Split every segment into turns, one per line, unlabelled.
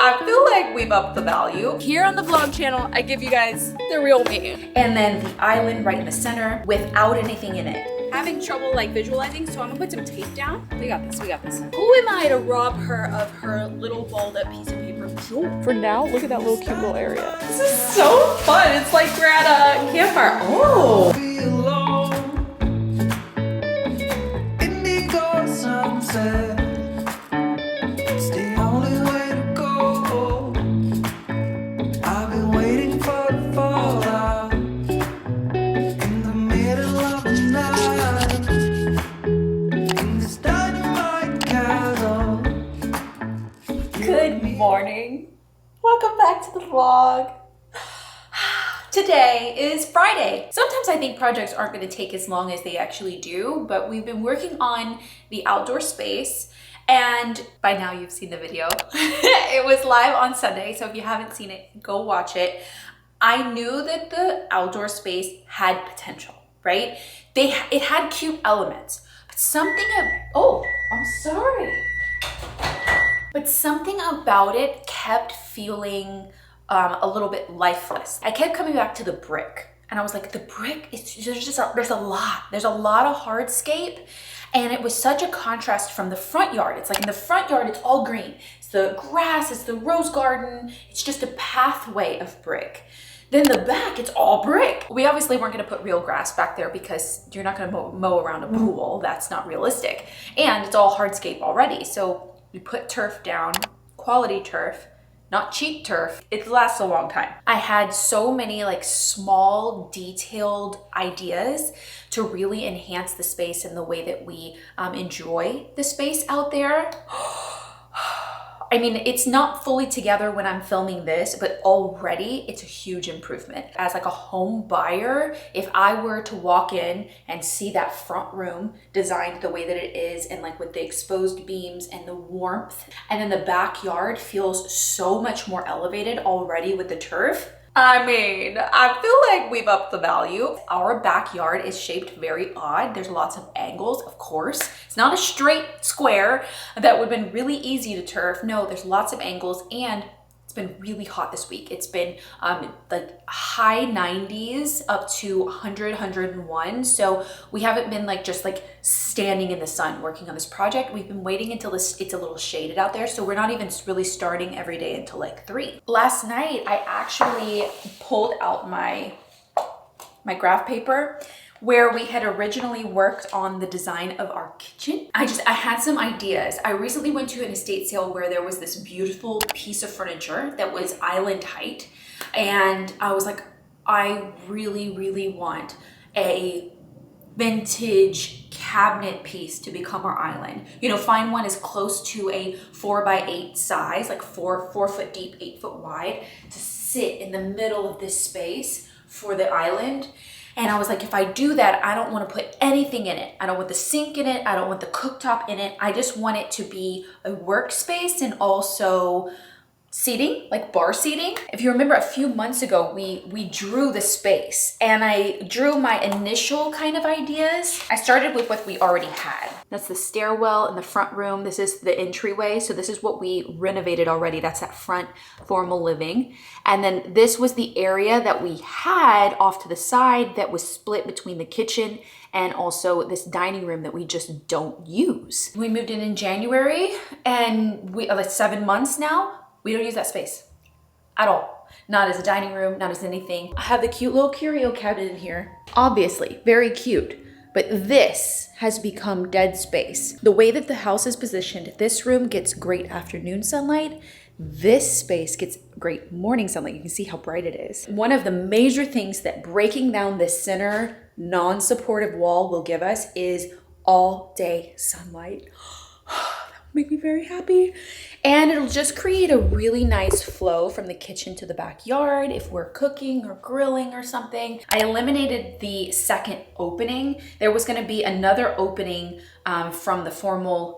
I feel like we've upped the value. Here on the vlog channel, I give you guys the real me. And then the island right in the center without anything in it. Having trouble like visualizing, so I'm gonna put some tape down. We got this, we got this. Who am I to rob her of her little balled up piece of paper?
For now, look at that little cute little area.
This is so fun. It's like we're at a campfire. Oh. Good morning. Welcome back to the vlog. Today is Friday. Sometimes I think projects aren't going to take as long as they actually do, but we've been working on the outdoor space, and by now you've seen the video. It was live on Sunday, so if you haven't seen it, go watch it. I knew that the outdoor space had potential, right? It had cute elements, but something But something about it kept feeling a little bit lifeless. I kept coming back to the brick, and I was like, the brick, there's a lot of hardscape, and it was such a contrast from the front yard. It's like in the front yard, it's all green. It's the grass, it's the rose garden. It's just a pathway of brick. Then the back, it's all brick. We obviously weren't gonna put real grass back there because you're not gonna mow around a pool. That's not realistic. And it's all hardscape already. So we put turf down, quality turf, not cheap turf. It lasts a long time. I had so many like small detailed ideas to really enhance the space and the way that we enjoy the space out there. I mean, it's not fully together when I'm filming this, but already it's a huge improvement. As like a home buyer, if I were to walk in and see that front room designed the way that it is, and like with the exposed beams and the warmth, and then the backyard feels so much more elevated already with the turf. I mean, I feel like we've upped the value. Our backyard is shaped very odd. There's lots of angles, of course. It's not a straight square that would have been really easy to turf. No, there's lots of angles, and it's been really hot this week. It's been like high 90s up to 100, 101. So we haven't been like just like standing in the sun working on this project. We've been waiting until it's a little shaded out there. So we're not even really starting every day until like 3. Last night, I actually pulled out my graph paper where we had originally worked on the design of our kitchen. I had some ideas. I recently went to an estate sale where there was this beautiful piece of furniture that was island height. And I was like, I really, really want a vintage cabinet piece to become our island. You know, find one as close to a 4x8 size, like 4 foot deep, 8 foot wide, to sit in the middle of this space for the island. And I was like, if I do that, I don't want to put anything in it. I don't want the sink in it. I don't want the cooktop in it. I just want it to be a workspace and also seating, like bar seating. If you remember a few months ago, we drew the space, and I drew my initial kind of ideas. I started with what we already had. That's the stairwell in the front room. This is the entryway. So this is what we renovated already. That's that front formal living. And then this was the area that we had off to the side that was split between the kitchen and also this dining room that we just don't use. We moved in January, and we like 7 months now. We don't use that space at all. Not as a dining room, not as anything. I have the cute little curio cabinet in here. Obviously, very cute. But this has become dead space. The way that the house is positioned, this room gets great afternoon sunlight. This space gets great morning sunlight. You can see how bright it is. One of the major things that breaking down this center non-supportive wall will give us is all day sunlight. Make me very happy. And it'll just create a really nice flow from the kitchen to the backyard if we're cooking or grilling or something. I eliminated the second opening. There was gonna be another opening from the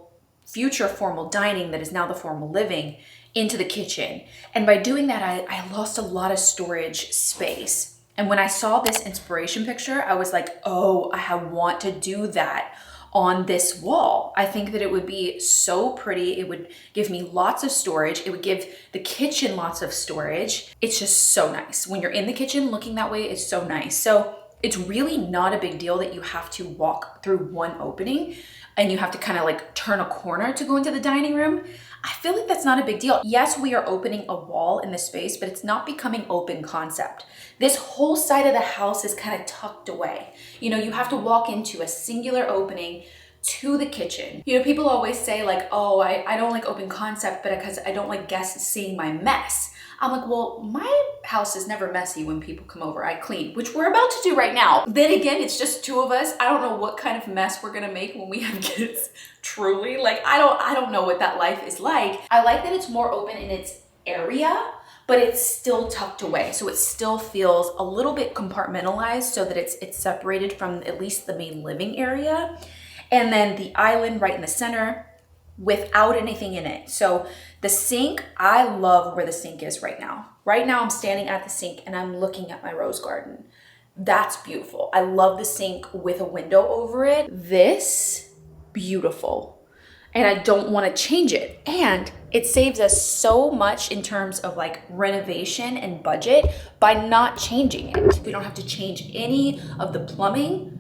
future formal dining that is now the formal living into the kitchen. And by doing that, I lost a lot of storage space. And when I saw this inspiration picture, I was like, oh, I want to do that. on this wall. I think that it would be so pretty. It would give me lots of storage. It would give the kitchen lots of storage. It's just so nice. When you're in the kitchen looking that way, it's so nice. So it's really not a big deal that you have to walk through one opening and you have to kind of like turn a corner to go into the dining room. I feel like that's not a big deal. Yes, we are opening a wall in the space, but it's not becoming open concept. This whole side of the house is kind of tucked away. You know, you have to walk into a singular opening to the kitchen. You know, people always say like, oh, I don't like open concept, but because I don't like guests seeing my mess. I'm like, well, my house is never messy when people come over. I clean, which we're about to do right now. Then again, it's just two of us. I don't know what kind of mess we're gonna make when we have kids, truly. Like, I don't know what that life is like. I like that it's more open in its area, but it's still tucked away. So it still feels a little bit compartmentalized so that it's separated from at least the main living area. And then the island right in the center without anything in it. So the sink, I love where the sink is right now. Right now I'm standing at the sink and I'm looking at my rose garden. That's beautiful. I love the sink with a window over it. This, beautiful. And I don't want to change it. And it saves us so much in terms of like renovation and budget by not changing it. We don't have to change any of the plumbing.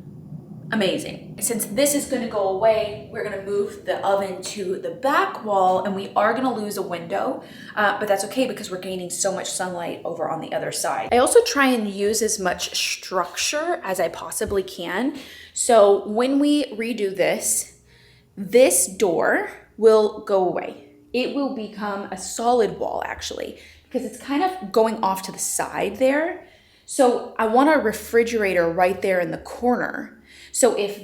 Amazing. Since this is going to go away, we're going to move the oven to the back wall and we are going to lose a window, but that's okay because we're gaining so much sunlight over on the other side. I also try and use as much structure as I possibly can. So when we redo this door will go away. It will become a solid wall actually, because it's kind of going off to the side there. So I want a refrigerator right there in the corner. So if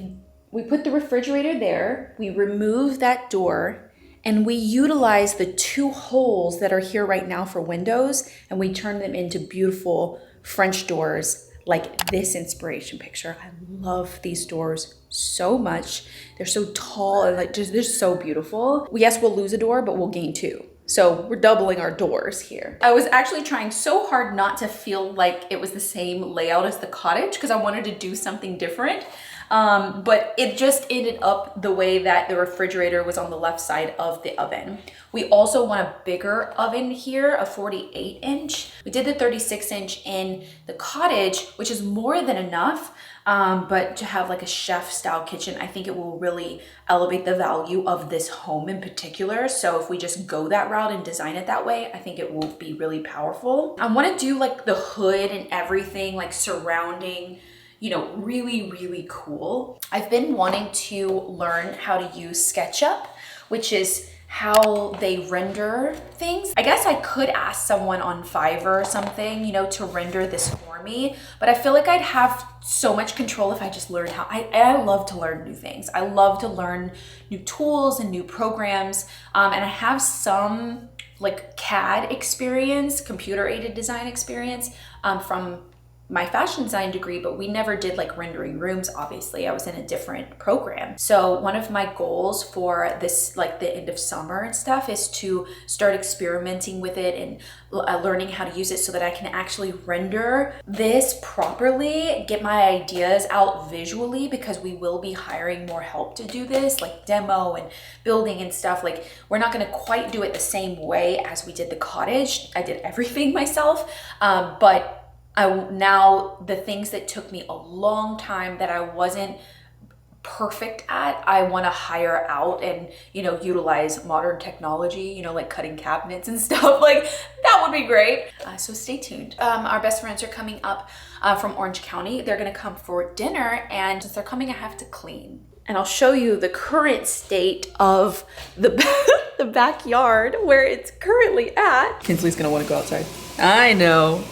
we put the refrigerator there, we remove that door and we utilize the two holes that are here right now for windows and we turn them into beautiful French doors like this inspiration picture. I love these doors so much. They're so tall and like they're so beautiful. Yes, we'll lose a door, but we'll gain two. So we're doubling our doors here. I was actually trying so hard not to feel like it was the same layout as the cottage because I wanted to do something different. But it just ended up the way that the refrigerator was on the left side of the oven. We also want a bigger oven here, a 48 inch. We did the 36 inch in the cottage, which is more than enough. But to have like a chef style kitchen, I think it will really elevate the value of this home in particular. So if we just go that route and design it that way, I think it will be really powerful. I want to do like the hood and everything like surrounding, you know, really, really cool. I've been wanting to learn how to use SketchUp, which is how they render things. I guess I could ask someone on Fiverr or something, you know, to render this for me, but I feel like I'd have so much control if I just learned how. I love to learn new things. I love to learn new tools and new programs, and I have some like CAD experience, computer aided design experience from my fashion design degree, but we never did like rendering rooms, obviously. I was in a different program. So one of my goals for this, like the end of summer and stuff, is to start experimenting with it and learning how to use it so that I can actually render this properly, get my ideas out visually, because we will be hiring more help to do this, like demo and building and stuff. Like we're not gonna quite do it the same way as we did the cottage. I did everything myself, but now the things that took me a long time that I wasn't perfect at, I want to hire out and, you know, utilize modern technology, you know, like cutting cabinets and stuff. Like that would be great. So stay tuned. Our best friends are coming up from Orange County. They're going to come for dinner, and since they're coming, I have to clean. And I'll show you the current state of the the backyard where it's currently at. Kinsley's going to want to go outside. I know.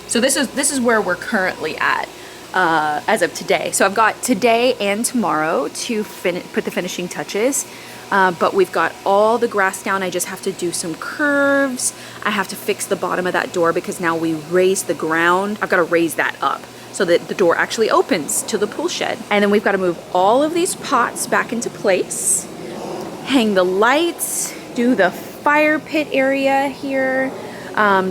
So this is where we're currently at as of today. So I've got today and tomorrow to put the finishing touches, but we've got all the grass down. I just have to do some curves. I have to fix the bottom of that door because now we raised the ground. I've got to raise that up so that the door actually opens to the pool shed. And then we've got to move all of these pots back into place, hang the lights, do the fire pit area here,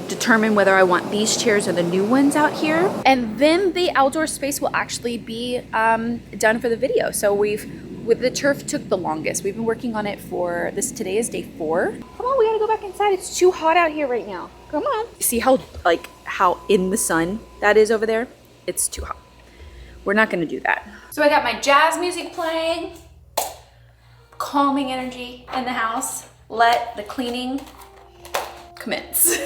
determine whether I want these chairs or the new ones out here. And then the outdoor space will actually be done for the video. So we've With the turf took the longest. We've been working on it for today is day 4. Come on, we gotta go back inside. It's too hot out here right now. Come on. See how in the sun that is over there? It's too hot. We're not gonna do that. So I got my jazz music playing, calming energy in the house. Let the cleaning commence.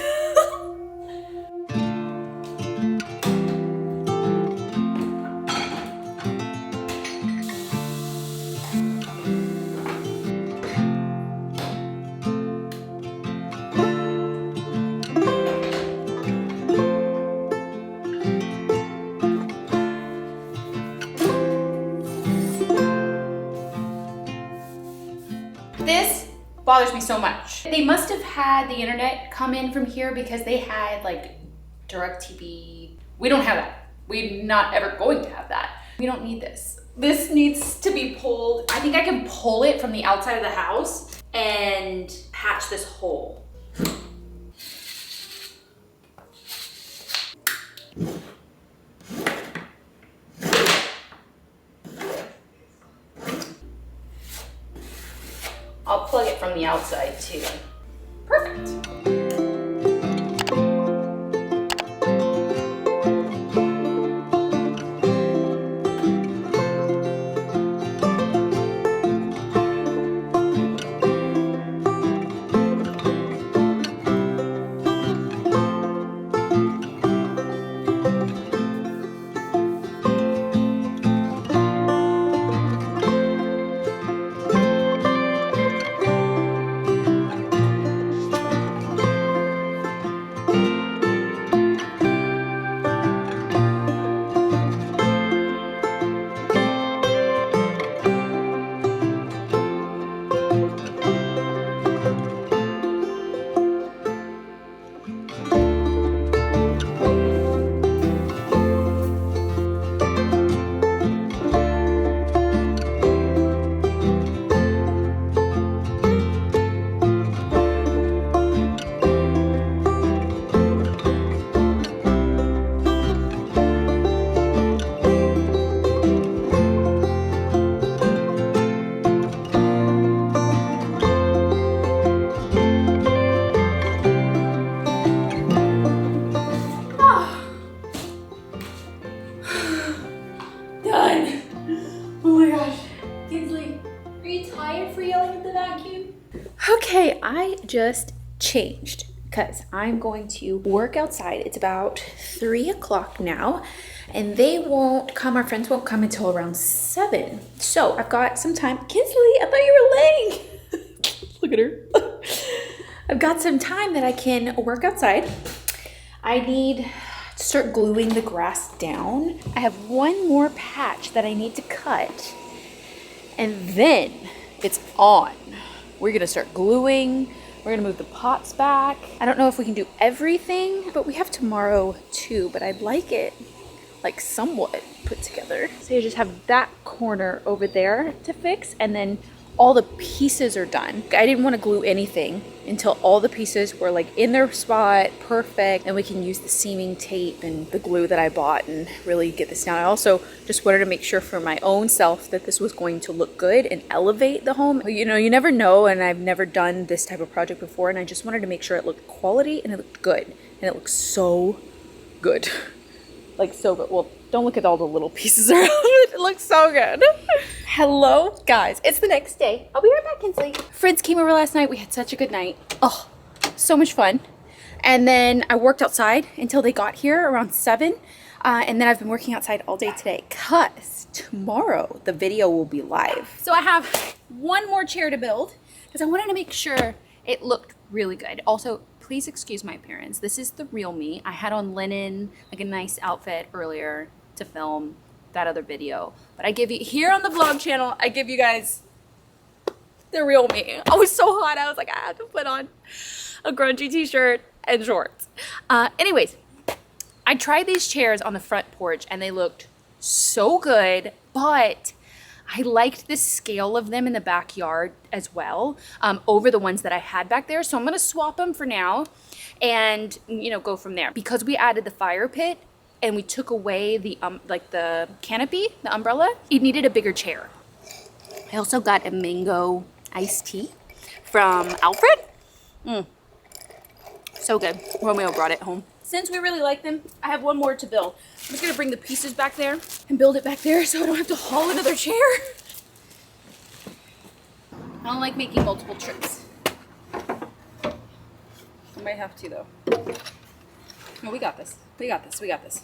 This bothers me so much. They must have had the internet come in from here because they had like DirecTV. We don't have that. We're not ever going to have that. We don't need this. This needs to be pulled. I think I can pull it from the outside of the house and patch this hole. I'll plug it from the outside too. Perfect. Done. Oh my gosh. Kinsley, are you tired for yelling at the vacuum? Okay, I just changed because I'm going to work outside. It's about 3 o'clock now and our friends won't come until around 7. So I've got some time. Kinsley, I thought you were laying. Look at her. I've got some time that I can work outside. I need to start gluing the grass down. I have one more patch that I need to cut and then it's on. We're gonna start gluing. We're gonna move the pots back. I don't know if we can do everything, but we have tomorrow too, but I'd like it like somewhat put together. So you just have that corner over there to fix and then all the pieces are done. I didn't want to glue anything until all the pieces were like in their spot, perfect, and we can use the seaming tape and the glue that I bought and really get this down. I also just wanted to make sure for my own self that this was going to look good and elevate the home. You know, you never know, and I've never done this type of project before, and I just wanted to make sure it looked quality and it looked good. And it looks so good. Like so good. Well, don't look at all the little pieces around it. It looks so good. Hello, guys. It's the next day. I'll be right back, Kinsley. Friends came over last night. We had such a good night. Oh, so much fun. And then I worked outside until they got here around 7. And then I've been working outside all day today because tomorrow the video will be live. So I have one more chair to build because I wanted to make sure it looked really good. Also, please excuse my appearance. This is the real me. I had on linen, like a nice outfit earlier to film that other video. But I give you, here on the vlog channel, I give you guys the real me. I was so hot, I was like, I have to put on a grungy t-shirt and shorts. Anyways, I tried these chairs on the front porch and they looked so good, but I liked the scale of them in the backyard as well, over the ones that I had back there. So I'm gonna swap them for now and, you know, go from there. Because we added the fire pit and we took away the like the canopy, the umbrella, it needed a bigger chair. I also got a mango iced tea from Alfred. So good. Romeo brought it home. Since we really like them, I have one more to build. I'm just gonna bring the pieces back there and build it back there so I don't have to haul another chair. I don't like making multiple trips. I might have to though. No, we got this. We got this. We got this.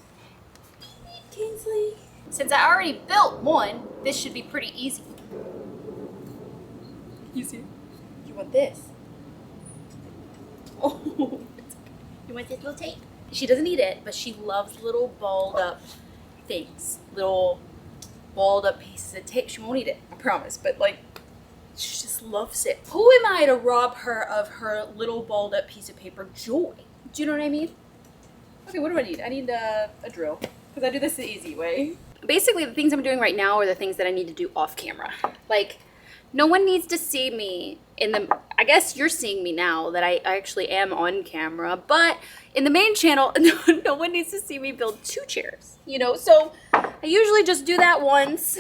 Kinsley. Since I already built one, this should be pretty easy. You see? You want this? Oh, you want this little tape? She doesn't eat it, but she loves little balled up things. Little balled up pieces of tape. She won't eat it, I promise. But like, she just loves it. Who am I to rob her of her little balled up piece of paper joy? Do you know what I mean? Okay, what do I need? I need a drill, because I do this the easy way. Basically, the things I'm doing right now are the things that I need to do off camera. Like, no one needs to see me in the, I guess you're seeing me now that I actually am on camera, but in the main channel, no one needs to see me build 2 chairs, you know? So I usually just do that once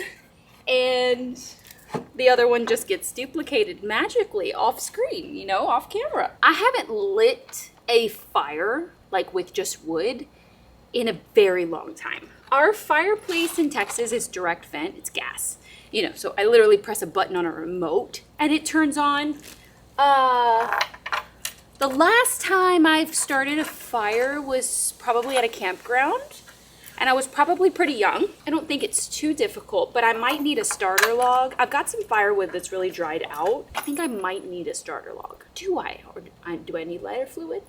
and the other one just gets duplicated magically off screen, you know, off camera. I haven't lit a fire like with just wood in a very long time. Our fireplace in Texas is direct vent, it's gas. You know, so I literally press a button on a remote and it turns on. The last time I've started a fire was probably at a campground and I was probably pretty young. I don't think it's too difficult, but I might need a starter log. I've got some firewood that's really dried out. I think I might need a starter log. Do I? Or do I need lighter fluid?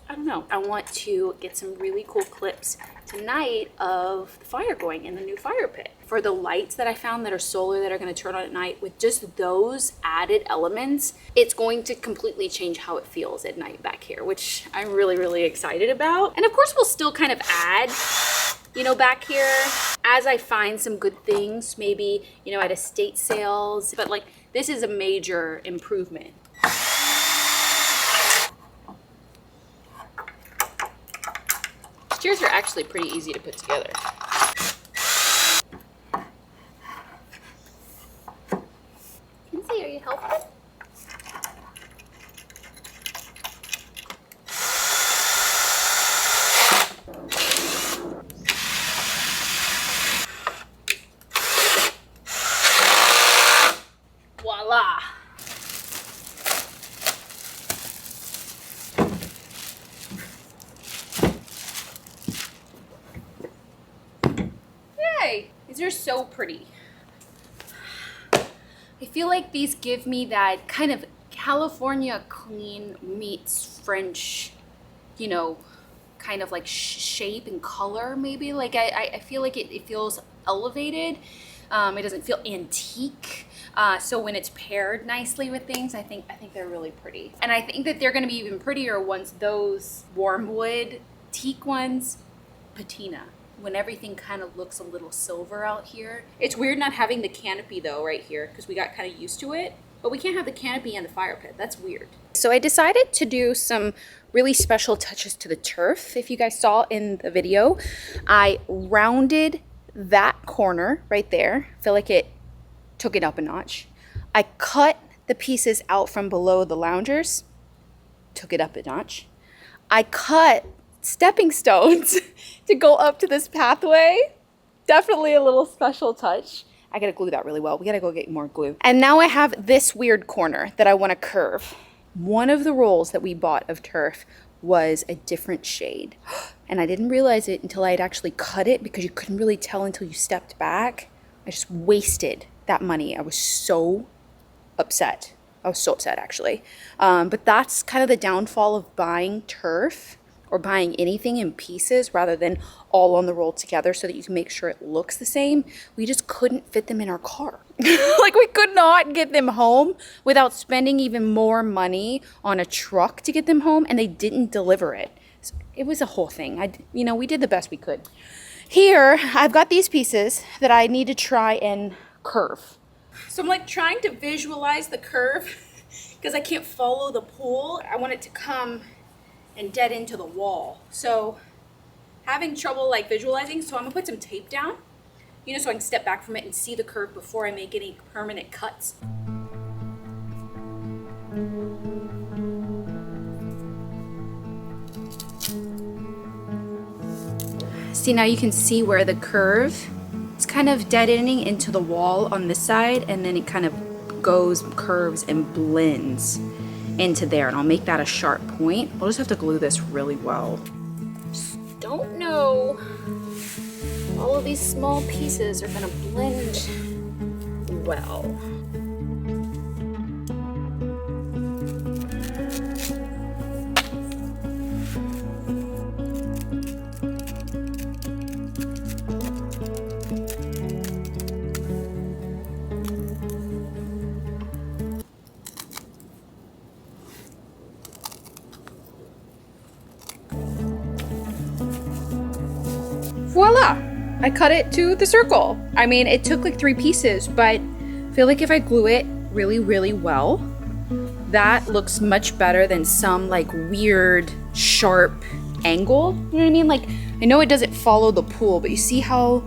I don't know. I want to get some really cool clips tonight of the fire going in the new fire pit. For the lights that I found that are solar that are going to turn on at night, with just those added elements, it's going to completely change how it feels at night back here, which I'm really, really excited about. And of course, we'll still kind of add, you know, back here as I find some good things, maybe, you know, at estate sales. But like, this is a major improvement. Chairs are actually pretty easy to put together. Kinsey, are you helping? Voila! These are so pretty. I feel like these give me that kind of California clean meets French, you know, kind of like shape and color maybe. Like I feel like it feels elevated. It doesn't feel antique. So when it's paired nicely with things, I think they're really pretty. And I think that they're gonna be even prettier once those warm wood teak ones patina. When everything kind of looks a little silver out here. It's weird not having the canopy though right here because we got kind of used to it, but we can't have the canopy and the fire pit. That's weird. So I decided to do some really special touches to the turf. If you guys saw in the video, I rounded that corner right there. I feel like it took it up a notch. I cut the pieces out from below the loungers, took it up a notch. I cut stepping stones to go up to this pathway. Definitely a little special touch. I gotta glue that really well. We gotta go get more glue. And now I have this weird corner that I want to curve. One of the rolls that we bought of turf was a different shade. And I didn't realize it until I had actually cut it because you couldn't really tell until you stepped back. I just wasted that money. I was so upset. I was so upset actually. But that's kind of the downfall of buying turf or buying anything in pieces rather than all on the roll together so that you can make sure it looks the same. We just couldn't fit them in our car. Like we could not get them home without spending even more money on a truck to get them home, and they didn't deliver it. So it was a whole thing. You know, we did the best we could. Here, I've got these pieces that I need to try and curve. So I'm like trying to visualize the curve because I can't follow the pool. I want it to come and dead into the wall. So having trouble like visualizing, so I'm gonna put some tape down you know, so I can step back from it and see the curve before I make any permanent cuts. See, now you can see where the curve is kind of dead ending into the wall on this side, and then it kind of goes, curves, and blends into there. And I'll make that a sharp point. I'll just have to glue this really well. Just don't know. All of these small pieces are gonna blend well. Voila! I cut it to the circle. I mean, it took like 3 pieces, but I feel like if I glue it really, really well, that looks much better than some like weird, sharp angle. You know what I mean? Like, I know it doesn't follow the pool, but you see how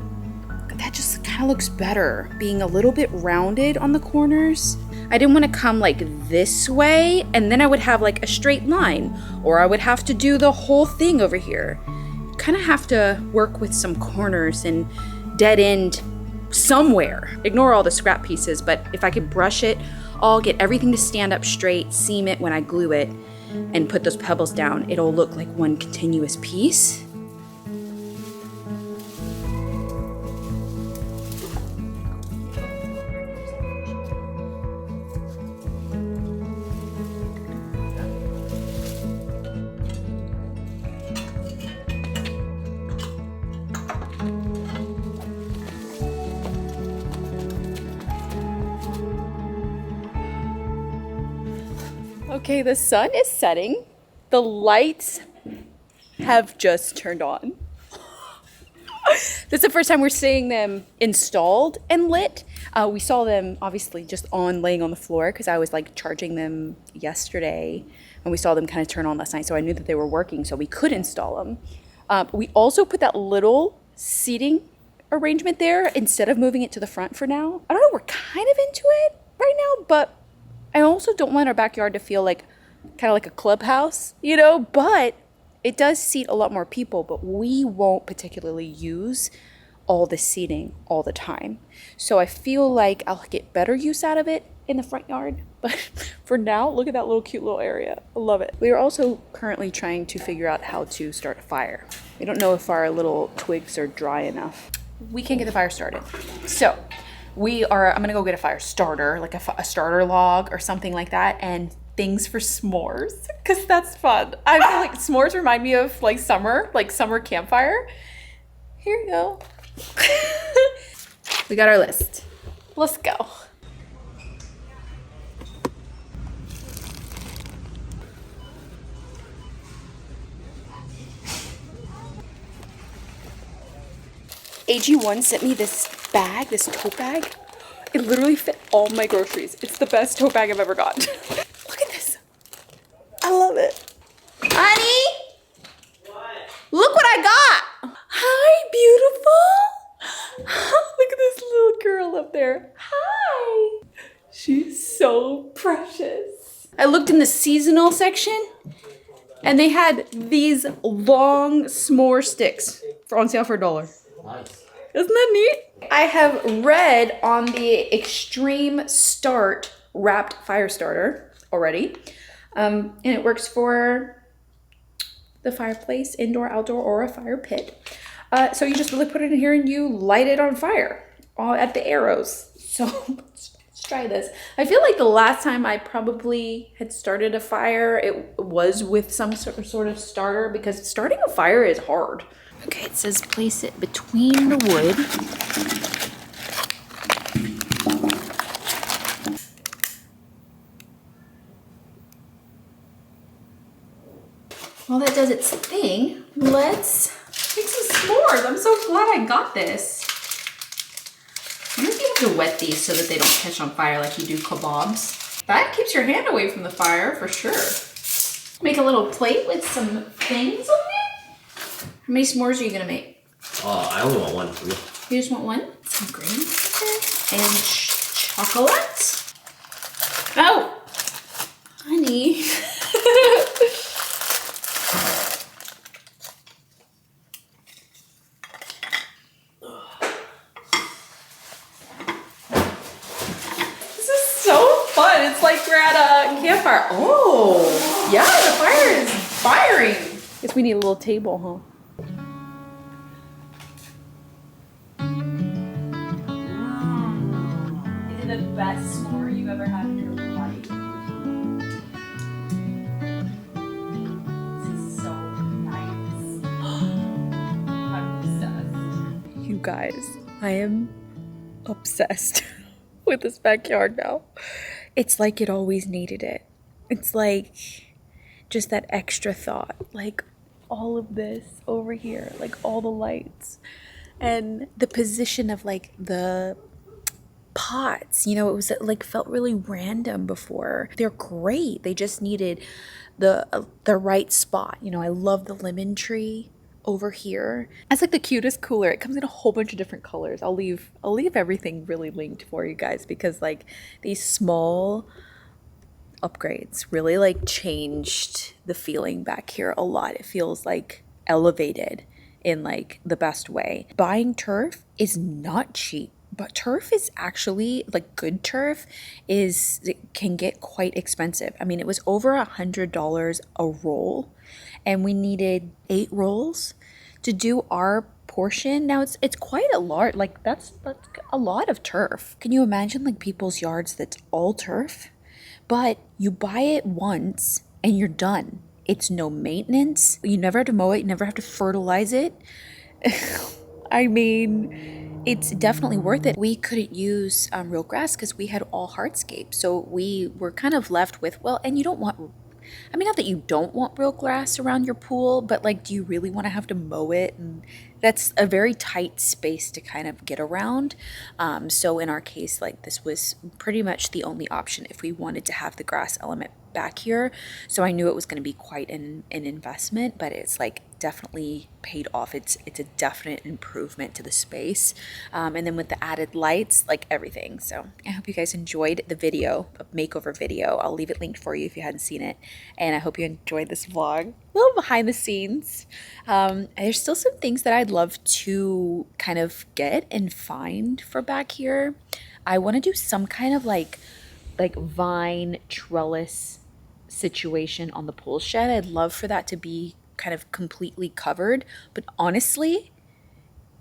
that just kind of looks better, being a little bit rounded on the corners. I didn't want to come like this way, and then I would have like a straight line, or I would have to do the whole thing over here. Kind of have to work with some corners and dead end somewhere. Ignore all the scrap pieces, but if I could brush it, I'll get everything to stand up straight, seam it when I glue it, and put those pebbles down. It'll look like one continuous piece. Okay, the sun is setting. The lights have just turned on. This is the first time we're seeing them installed and lit. We saw them obviously just laying on the floor because I was like charging them yesterday, and we saw them kind of turn on last night, so I knew that they were working, so we could install them. We also put that little seating arrangement there instead of moving it to the front for now. I don't know, we're kind of into it right now, but I also don't want our backyard to feel like kind of like a clubhouse, you know, but it does seat a lot more people, but we won't particularly use all the seating all the time. So I feel like I'll get better use out of it in the front yard. But for now, look at that little cute little area. I love it. We are also currently trying to figure out how to start a fire. We don't know if our little twigs are dry enough. We can't get the fire started. So I'm gonna go get a fire starter, like a starter log or something like that, and things for s'mores, because that's fun. I feel like s'mores remind me of like summer campfire. Here you go. We got our list. Let's go. AG1 sent me this bag, this tote bag. It literally fit all my groceries. It's the best tote bag I've ever gotten. Look at this. I love it. Honey? What? Look what I got. Hi, beautiful. Look at this little girl up there. Hi. She's so precious. I looked in the seasonal section, and they had these long s'more sticks on sale for $1. Nice. Isn't that neat? I have read on the Extreme Start wrapped fire starter already. And it works for the fireplace, indoor, outdoor, or a fire pit. So you just really put it in here and you light it on fire all at the arrows. So let's try this. I feel like the last time I probably had started a fire, it was with some sort of starter, because starting a fire is hard. Okay, it says place it between the wood. While that does its thing, let's make some s'mores. I'm so glad I got this. You have to wet these so that they don't catch on fire like you do kebabs. That keeps your hand away from the fire for sure. Make a little plate with some things on it. How many s'mores are you gonna make?
I only want one for me.
You just want one? Some green and chocolate. Oh, honey. This is so fun. It's like we're at a campfire. Oh, yeah, the fire is firing.
Guess we need a little table, huh?
Is it the best s'more you ever had in your life? This is so nice. I'm obsessed.
You guys, I am obsessed with this backyard now. It's like it always needed it. It's like just that extra thought, like all of this over here, like all the lights and the position of like the pots, you know, it was like felt really random before. They're great. They just needed the right spot. You know, I love the lemon tree over here. It's like the cutest cooler. It comes in a whole bunch of different colors. I'll leave everything really linked for you guys because like these small upgrades really like changed the feeling back here a lot. It feels like elevated in like the best way. Buying turf is not cheap, but turf is actually like good turf it can get quite expensive. I mean, it was over $100 a roll and we needed 8 rolls to do our portion. Now it's quite a large, like that's a lot of turf. Can you imagine like people's yards that's all turf? But you buy it once and you're done. It's no maintenance. You never have to mow it. You never have to fertilize it. I mean, it's definitely worth it. We couldn't use real grass because we had all hardscape. So we were kind of left with, well, and you don't want, I mean, not that you don't want real grass around your pool, but like, do you really want to have to mow it? And that's a very tight space to kind of get around. So in our case, like this was pretty much the only option if we wanted to have the grass element back here. So I knew it was going to be quite an investment, but it's like definitely paid off. It's a definite improvement to the space. And then with the added lights, like everything. So I hope you guys enjoyed the video, a makeover video. I'll leave it linked for you if you hadn't seen it. And I hope you enjoyed this vlog. A little behind the scenes. There's still some things that I'd love to kind of get and find for back here. I want to do some kind of like vine trellis situation on the pool shed. I'd love for that to be kind of completely covered, but honestly,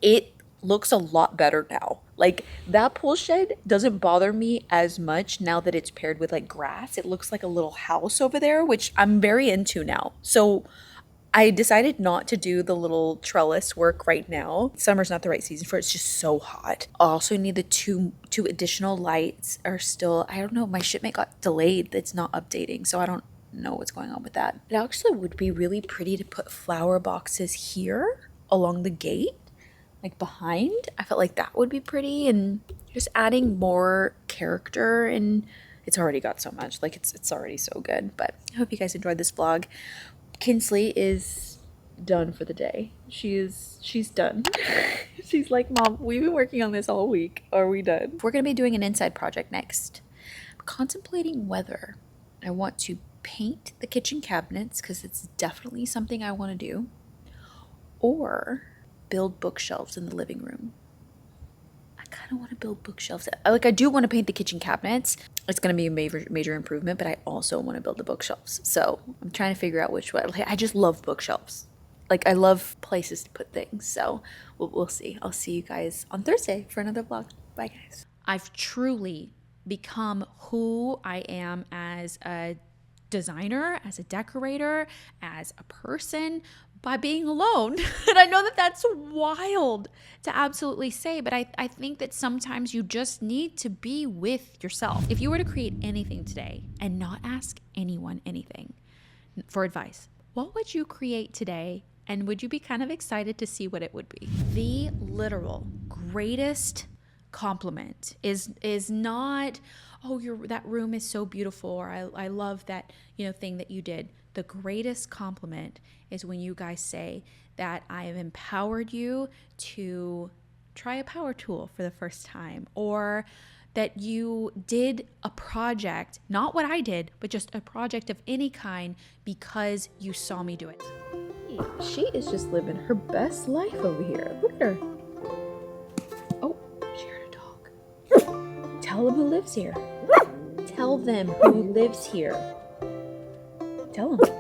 it looks a lot better now. Like that pool shed doesn't bother me as much now that it's paired with like grass. It looks like a little house over there, which I'm very into now. So I decided not to do the little trellis work right now. Summer's not the right season for it. It's just so hot. I also need the two additional lights are still, I don't know, my shipment got delayed. It's not updating. So I don't know what's going on with that. It actually would be really pretty to put flower boxes here along the gate, like behind. I felt like that would be pretty and just adding more character, and it's already got so much, like it's already so good. But I hope you guys enjoyed this vlog. Kinsley is done for the day. She's done. She's like, Mom, we've been working on this all week. Are we done? We're gonna be doing an inside project next. I'm contemplating whether I want to paint the kitchen cabinets because it's definitely something I want to do, or build bookshelves in the living room. I kind of want to build bookshelves. Like I do want to paint the kitchen cabinets. It's going to be a major improvement, but I also want to build the bookshelves. So I'm trying to figure out which way. Like, I just love bookshelves. Like I love places to put things. So we'll see. I'll see you guys on Thursday for another vlog. Bye guys. I've truly become who I am as a designer, as a decorator, as a person by being alone. And I know that that's wild to absolutely say, but I think that sometimes you just need to be with yourself. If you were to create anything today and not ask anyone anything for advice, what would you create today? And would you be kind of excited to see what it would be? The literal greatest compliment is not, oh, that room is so beautiful, or I love that, thing that you did. The greatest compliment is when you guys say that I have empowered you to try a power tool for the first time, or that you did a project, not what I did, but just a project of any kind because you saw me do it. She is just living her best life over here. Look at her. Oh, she heard a dog. Tell them who lives here. Tell them who lives here. Tell them.